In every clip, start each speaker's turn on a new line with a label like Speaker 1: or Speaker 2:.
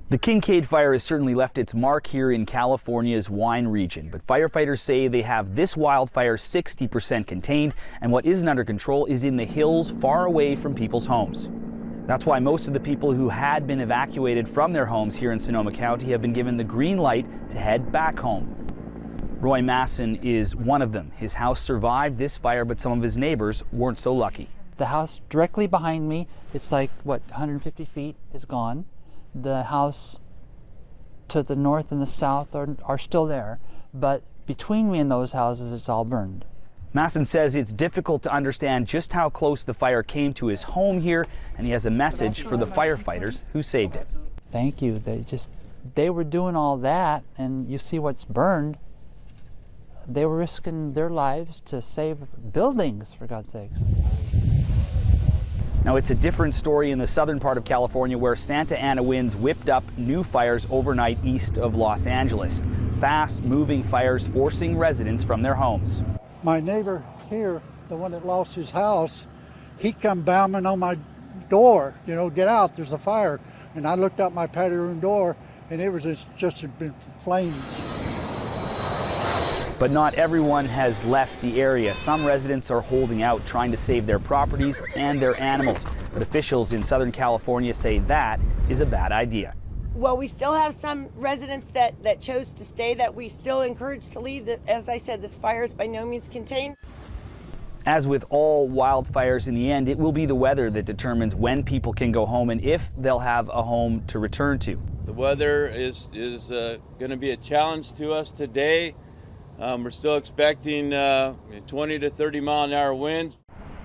Speaker 1: The Kincaid fire has certainly left its mark here in California's wine region, but firefighters say they have this wildfire 60% contained, and what isn't under control is in the hills far away from people's homes. That's why most of the people who had been evacuated from their homes here in Sonoma County have been given the green light to head back home. Roy Masson is one of them. His house survived this fire, but some of his neighbors weren't so lucky.
Speaker 2: The house directly behind me, it's like, 150 feet is gone. The house to the north and the south are still there, but between me and those houses, it's all burned.
Speaker 1: Masson says it's difficult to understand just how close the fire came to his home here, and he has a message for the firefighters who saved it.
Speaker 2: Thank you. They were doing all that, and you see what's burned. They were risking their lives to save buildings, for God's sakes.
Speaker 1: Now, it's a different story in the southern part of California, where Santa Ana winds whipped up new fires overnight east of Los Angeles. Fast-moving fires forcing residents from their homes.
Speaker 3: My neighbor here, the one that lost his house, he come bouncing on my door, get out, there's a fire. And I looked out my patio room door, and it was just been flames.
Speaker 1: But not everyone has left the area. Some residents are holding out, trying to save their properties and their animals. But officials in Southern California say that is a bad idea.
Speaker 4: Well, we still have some residents that chose to stay that we still encourage to leave. As I said, this fire is by no means contained.
Speaker 1: As with all wildfires, in the end, it will be the weather that determines when people can go home and if they'll have a home to return to.
Speaker 5: The weather is going to be a challenge to us today. We're still expecting 20 to 30 mile an hour winds.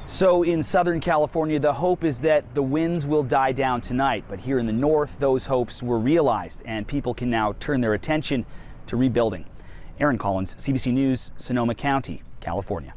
Speaker 1: So in Southern California, the hope is that the winds will die down tonight. But here in the north, those hopes were realized, and people can now turn their attention to rebuilding. Aaron Collins, CBC News, Sonoma County, California.